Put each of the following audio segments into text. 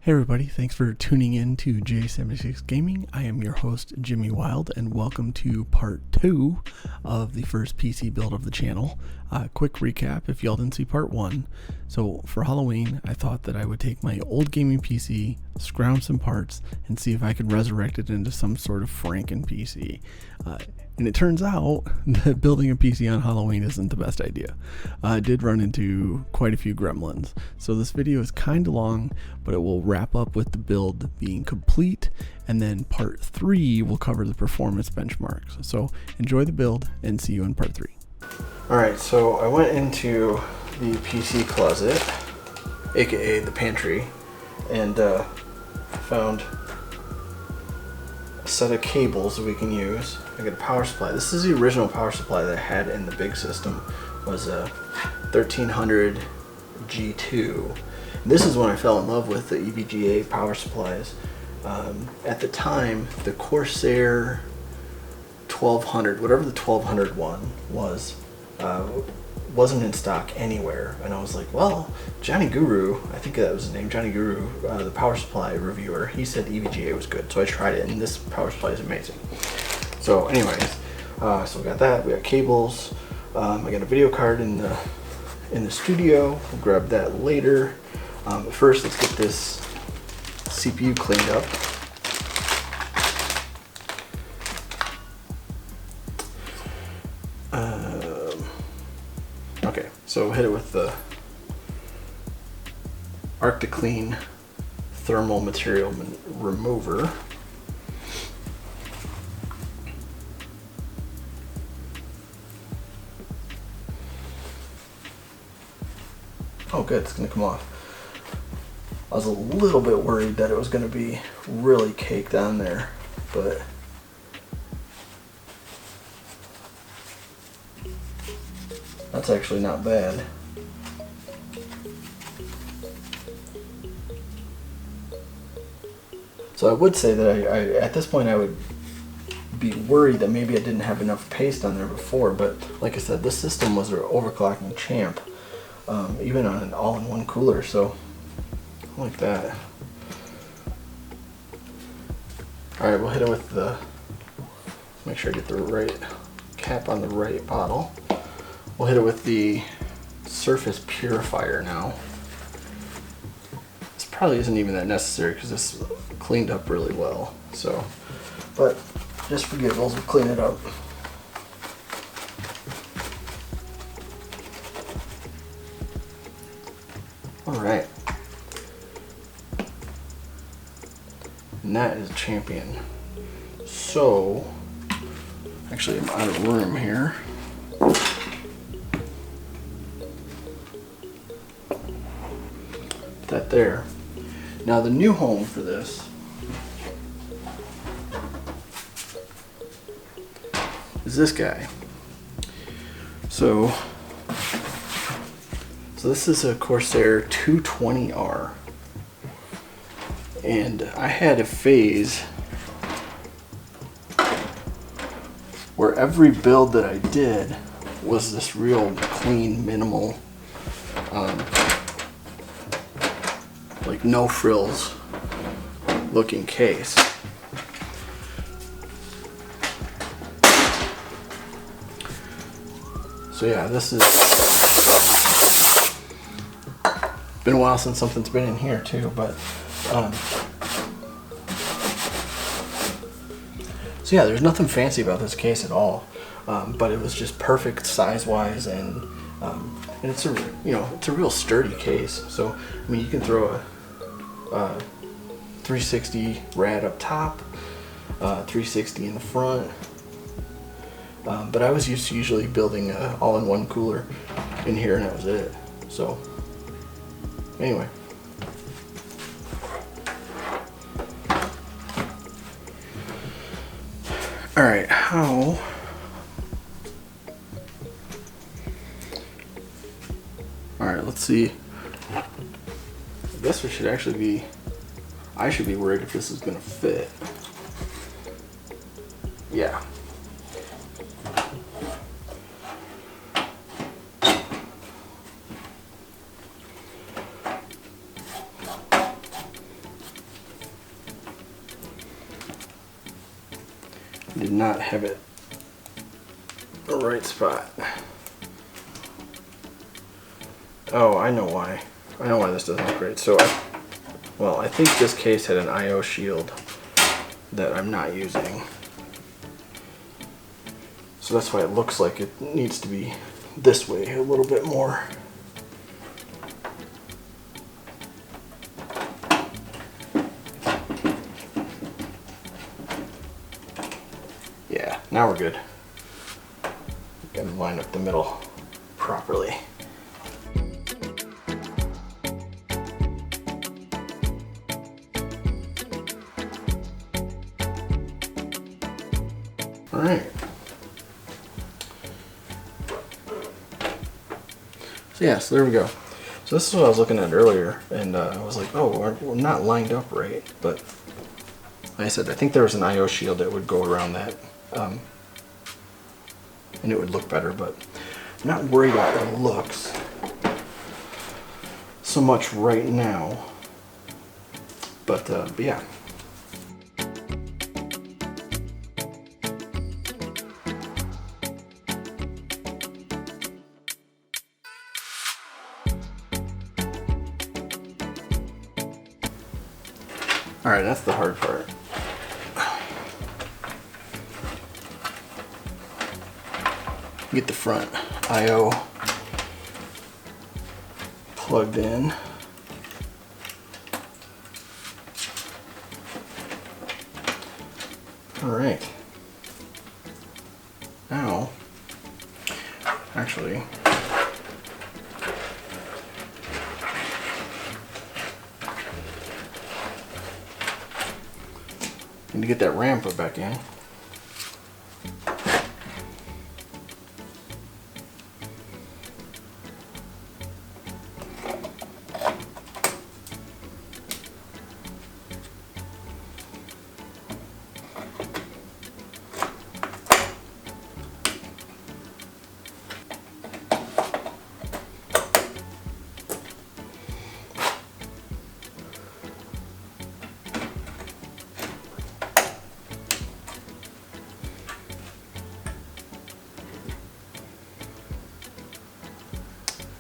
Hey everybody, thanks for tuning in to J76 Gaming. I am your host, Jimmy Wild, and welcome to part 2 of the first PC build of the channel. Quick recap if y'all didn't see part 1. So for Halloween, I thought that I would take my old gaming PC, scrounge some parts, and see if I could resurrect it into some sort of FrankenPC. And it turns out that building a PC on Halloween isn't the best idea. I did run into quite a few gremlins, so this video is kind of long, but it will wrap up with the build being complete, and then part 3 will cover the performance benchmarks. So enjoy the build and see you in part 3. Alright, so I went into the PC closet, aka the pantry, and found a set of cables that we can use. I got a power supply. This is the original power supply that I had in the big system. It was a 1300 G2. And this is when I fell in love with the EVGA power supplies. At the time, the Corsair 1200, whatever the 1200 one was, wasn't in stock anywhere. And I was like, well, Johnny Guru, I think that was his name, Johnny Guru, the power supply reviewer, he said EVGA was good. So I tried it, and this power supply is amazing. So anyways, so we got that, we got cables, I got a video card in the studio, we'll grab that later. But first, let's get this CPU cleaned up. Okay, so hit it with the Clean thermal material remover. Oh good, it's gonna come off. I was a little bit worried that it was gonna be really caked on there, but that's actually not bad. So I would say that I at this point I would be worried that maybe I didn't have enough paste on there before, but like I said, this system was an overclocking champ, even on an all-in-one cooler, so I like that. Alright, we'll hit it with the, make sure I get the right cap on the right bottle. We'll hit it with the surface purifier now. This probably isn't even that necessary because this cleaned up really well. So, but just for giggles, we'll clean it up. All right, and that is a champion. So, actually, I'm out of room here. That there. Now the new home for this is this guy. So this is a Corsair 220R, and I had a phase where every build that I did was this real clean, minimal, like no frills looking case. So yeah, this is been a while since something's been in here too, but so yeah, there's nothing fancy about this case at all, but it was just perfect size-wise, and it's a, you know, it's a real sturdy case. So I mean, you can throw a 360 rad up top, 360 in the front, but I was used to usually building an all-in-one cooler in here, and that was it. So anyway, all right, how all right, let's see. I guess we should actually be, I should be worried if this is gonna fit. Yeah. Did not have it the right spot. Oh, I know why. I know why this doesn't look great. So, I think this case had an I/O shield that I'm not using. So that's why it looks like it needs to be this way a little bit more. Yeah, now we're good. Gotta line up the middle properly. All right. So yeah, so there we go. So this is what I was looking at earlier, and I was like, oh, we're not lined up right. But like I said, I think there was an I/O shield that would go around that, and it would look better. But I'm not worried about the looks so much right now. But yeah. Alright, that's the hard part. Get the front I/O plugged in. Alright. Now, actually, need to get that RAM put back in.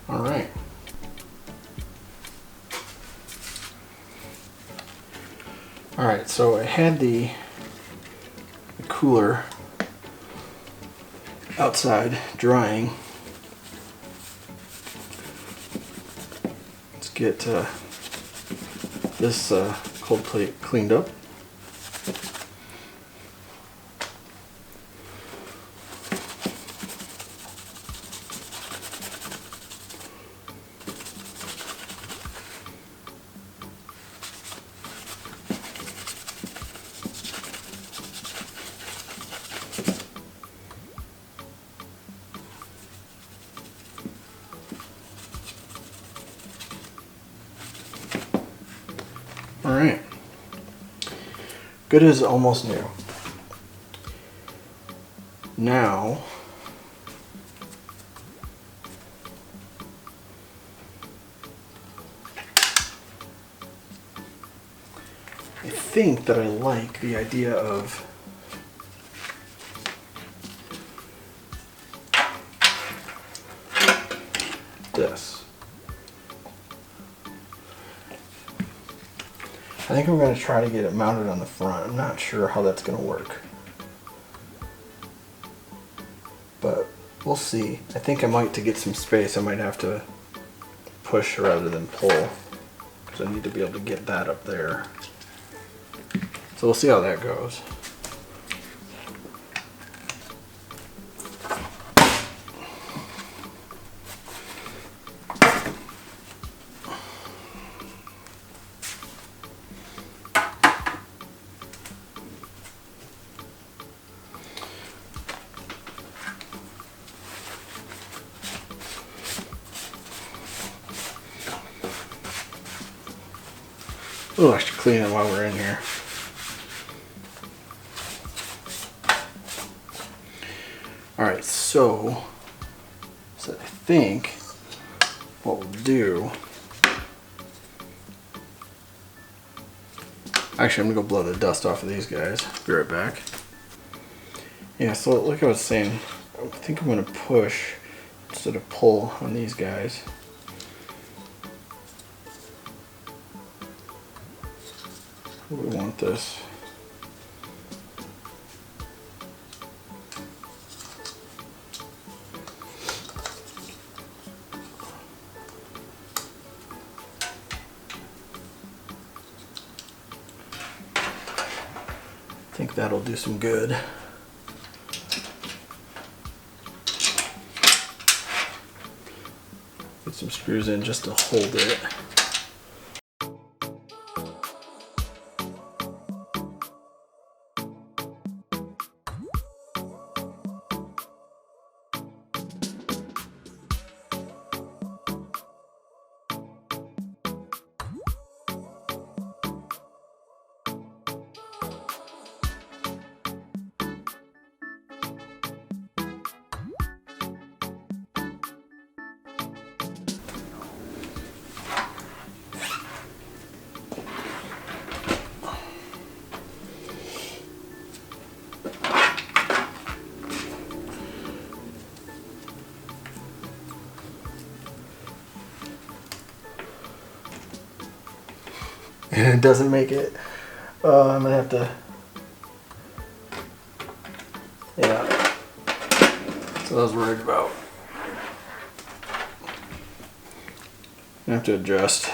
All right. All right, so I had the cooler outside drying. Let's get this cold plate cleaned up. All right, good as almost new. Now, I think that I like the idea of this. I think I'm going to try to get it mounted on the front. I'm not sure how that's going to work, but we'll see. I think I might, to get some space, I might have to push rather than pull, because I need to be able to get that up there. So we'll see how that goes. Oh, I should clean it while we're in here. Alright, so I think what we'll do, actually I'm going to go blow the dust off of these guys. Be right back. Yeah, so like I was saying, I think I'm going to push instead of pull on these guys. We want this. I think that'll do some good. Put some screws in just to hold it. And it doesn't make it. I'm gonna have to, yeah, that's what I was worried about. I have to adjust.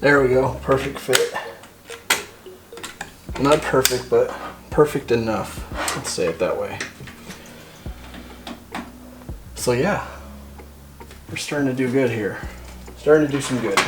There we go, perfect fit. Not perfect, but perfect enough. Let's say it that way. So yeah, we're starting to do good here. Starting to do some good.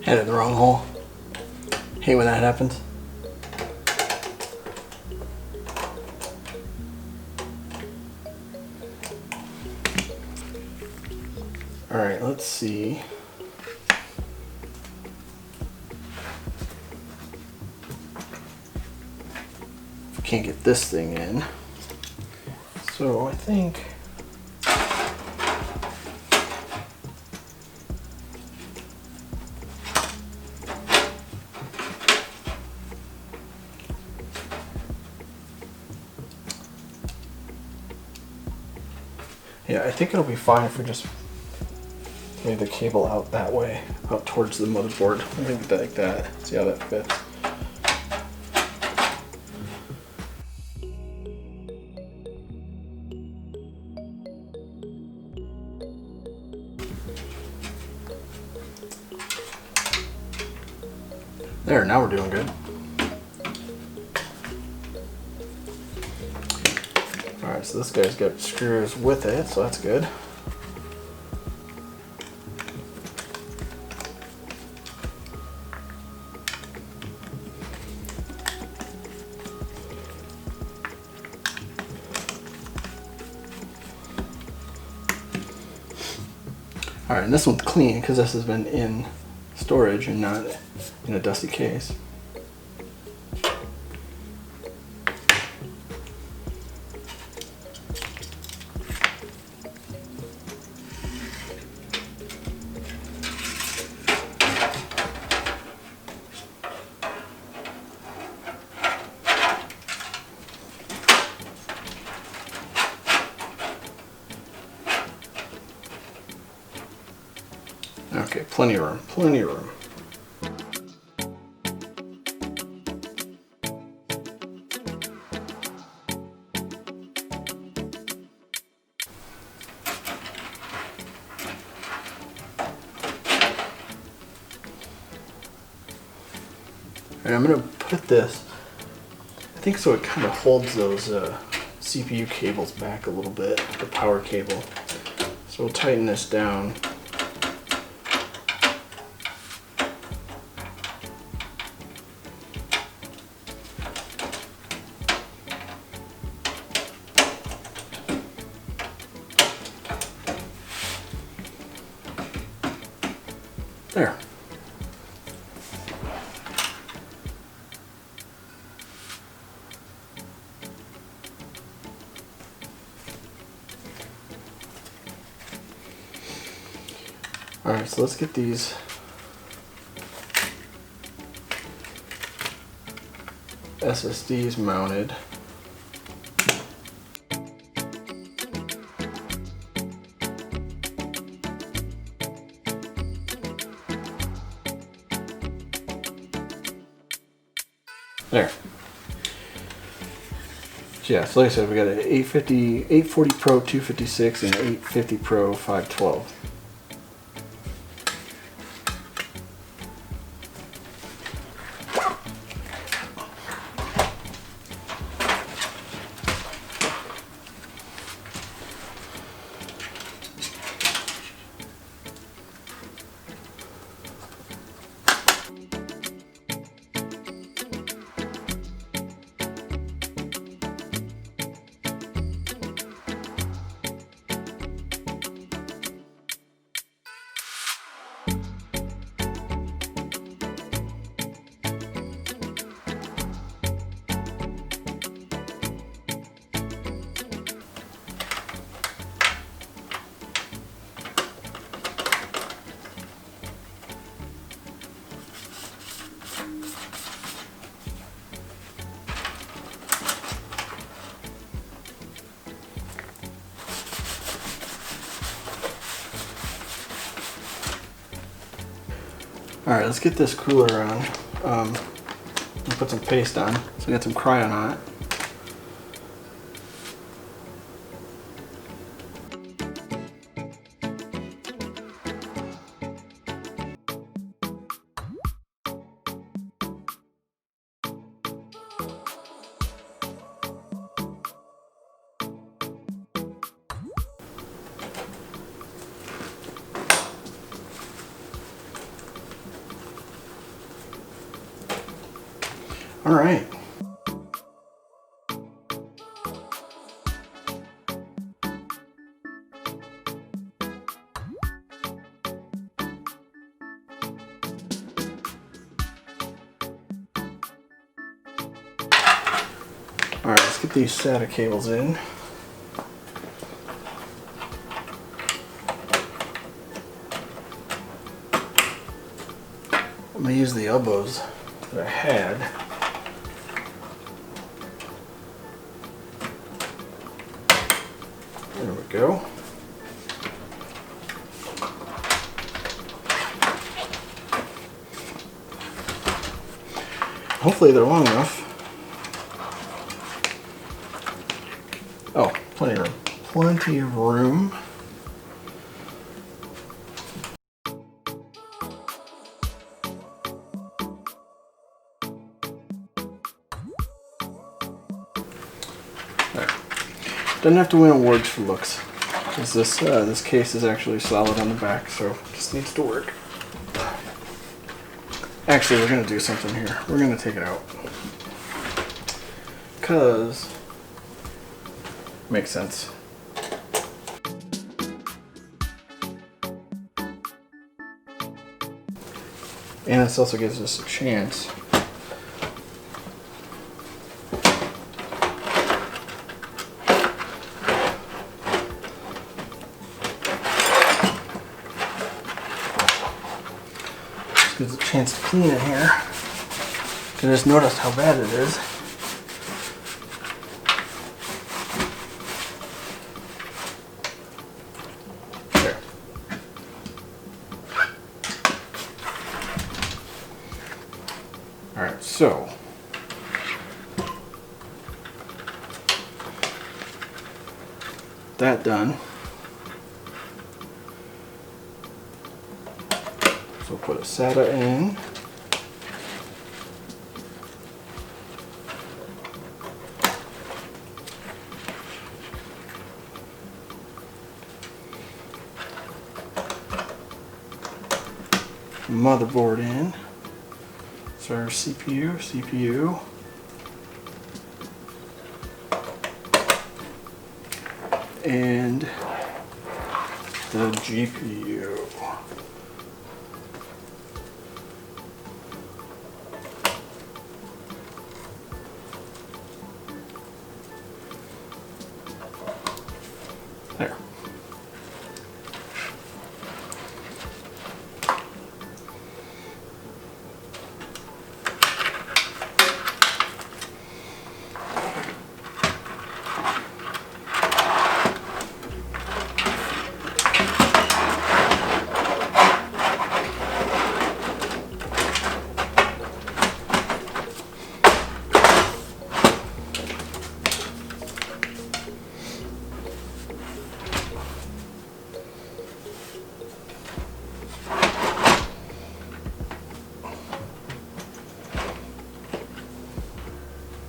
Had it in the wrong hole. Hate when that happens. All right, let's see. If we can't get this thing in. So I think I think it'll be fine if we just lay the cable out that way, out towards the motherboard. I think like that. See how that fits. There, now we're doing good. Alright, so this guy's got screws with it, so that's good. Alright, and this one's clean because this has been in storage and not in a dusty case. Okay, plenty of room, plenty of room. And I'm gonna put this, I think so it kind of holds those CPU cables back a little bit, the power cable. So we'll tighten this down. There. Alright, so let's get these SSDs mounted. There. So yeah, so like I said, we got an 840 Pro 256 and 850 Pro 512. Alright, let's get this cooler on. I'll put some paste on. So we got some Cryon on it. All right. All right, let's get these SATA cables in. I'm gonna use the elbows that I had. There we go. Hopefully they're long enough. Oh, plenty of room. Plenty of room. Doesn't have to win awards for looks, because this case is actually solid on the back, so it just needs to work. Actually, we're going to do something here. We're going to take it out, because makes sense. And this also gives us a chance gives a chance to clean it here. I just noticed how bad it is. There. Alright, so that done. So we'll put a SATA in. motherboard in. So our CPU, and the GPU. There.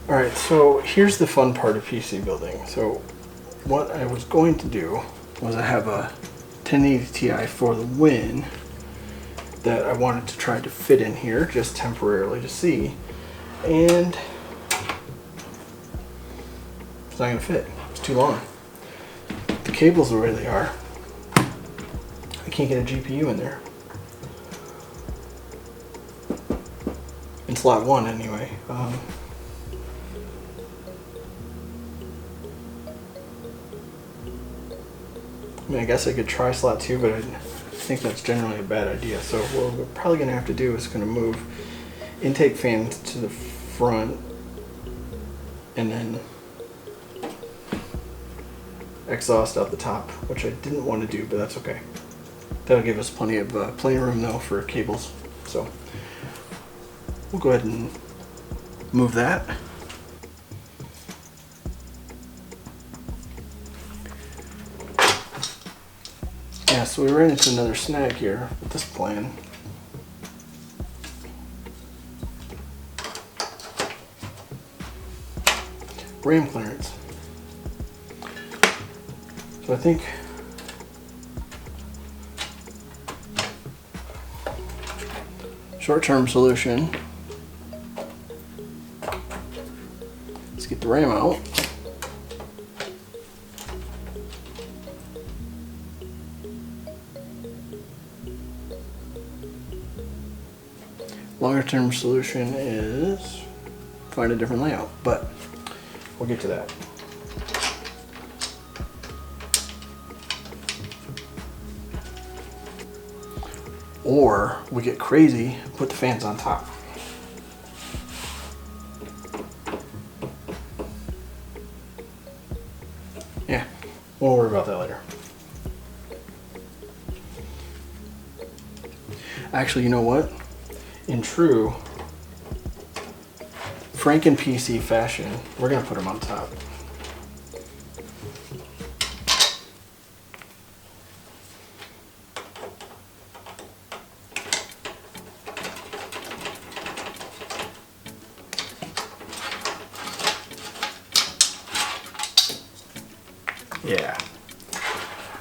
Alright, so here's the fun part of PC building. So what I was going to do was I have a 1080 Ti for the win that I wanted to try to fit in here just temporarily to see, and it's not going to fit. It's too long. The cables are where they are. I can't get a GPU in there. In slot 1 anyway. I mean, I guess I could try slot 2, but I think that's generally a bad idea. So what we're probably going to have to do is going to move intake fans to the front and then exhaust out the top, which I didn't want to do, but that's okay. That'll give us plenty of room though for cables. So we'll go ahead and move that. Yeah, so we ran into another snag here with this plan. RAM clearance. So I think short-term solution, let's get the RAM out. Longer term solution is find a different layout, but we'll get to that. Or we get crazy, put the fans on top. Yeah, we'll worry about that later. Actually, you know what? In true FrankenPC fashion, we're going to put them on top. Yeah.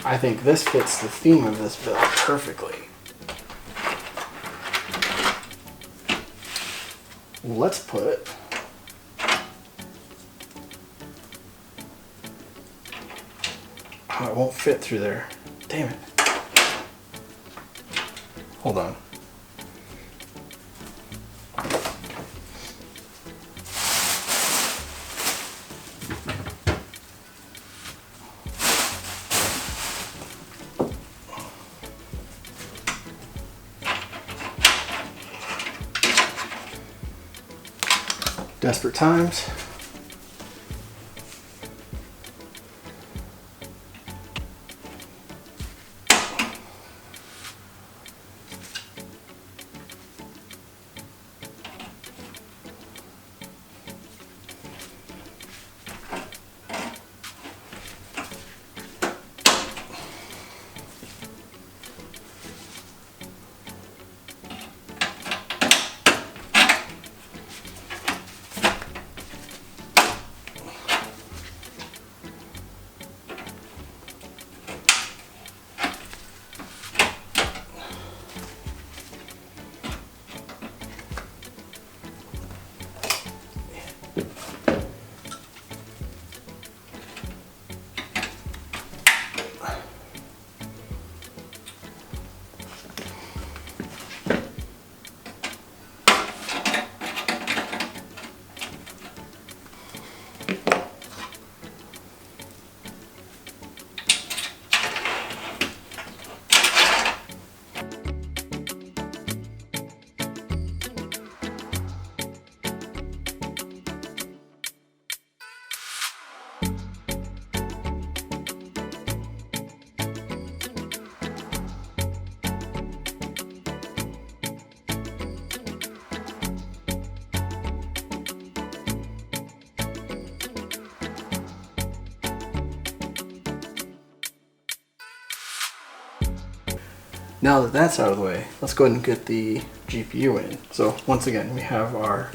I think this fits the theme of this build perfectly. Let's put it won't fit through there. Damn it. Hold on. Desperate times. Now that that's out of the way, let's go ahead and get the GPU in. So once again, we have our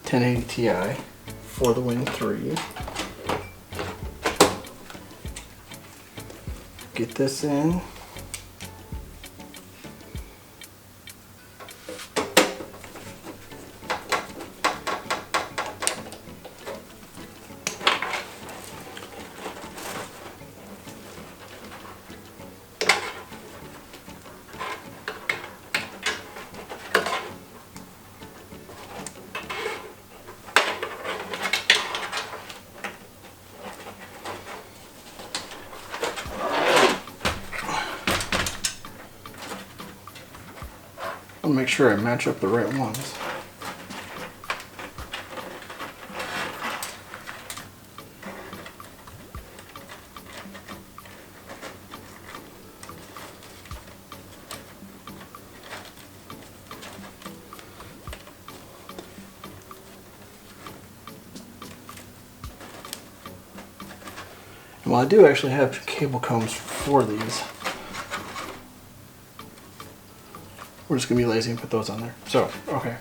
1080 Ti for the Win 3. Get this in. I'll make sure I match up the right ones. And while I do actually have cable combs for these, we're just going to be lazy and put those on there. So, okay.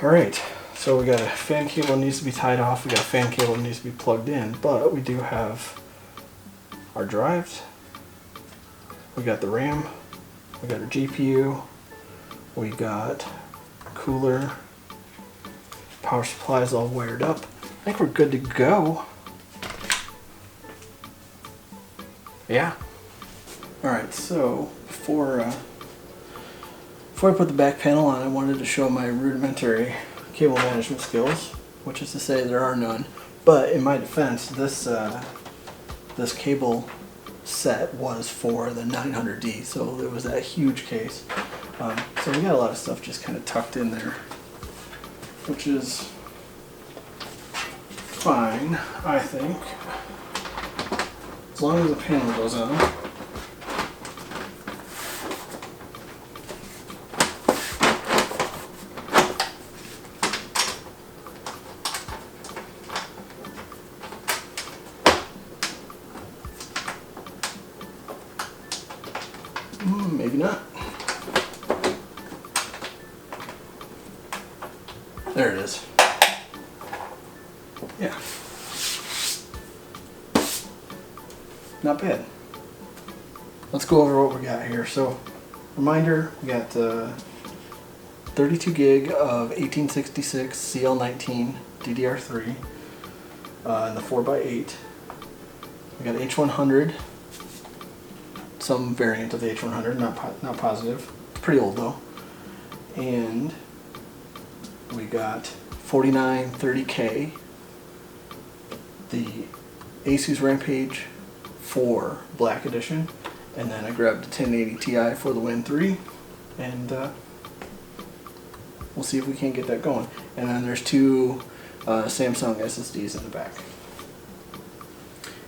Alright, so we got a fan cable that needs to be tied off, we got a fan cable that needs to be plugged in, but we do have our drives, we got the RAM, we got our GPU, we got cooler, power supply is all wired up. I think we're good to go. Yeah. Alright, so before I put the back panel on, I wanted to show my rudimentary cable management skills, which is to say there are none. But in my defense, this cable set was for the 900D, so it was that huge case. So we got a lot of stuff just kind of tucked in there, which is fine, I think. As long as the panel goes on. Maybe not. There it is. Yeah. Not bad. Let's go over what we got here. So, reminder, we got 32 gig of 1866 CL19 DDR3 in the 4x8. We got H100, some variant of the H100, not positive. It's pretty old though. And we got 4930K, the Asus Rampage 4 Black Edition, and then I grabbed a 1080 Ti for the Win 3, and we'll see if we can't get that going. And then there's two Samsung SSDs in the back.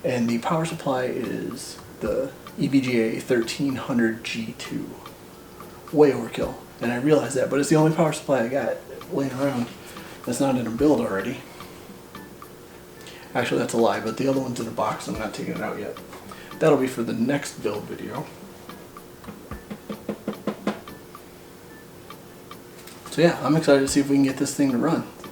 And the power supply is the EVGA 1300 G2. Way overkill, and I realize that, but it's the only power supply I got laying around that's not in a build already. Actually, that's a lie, but the other one's in a box. I'm not taking it out yet. That'll be for the next build video. So yeah, I'm excited to see if we can get this thing to run.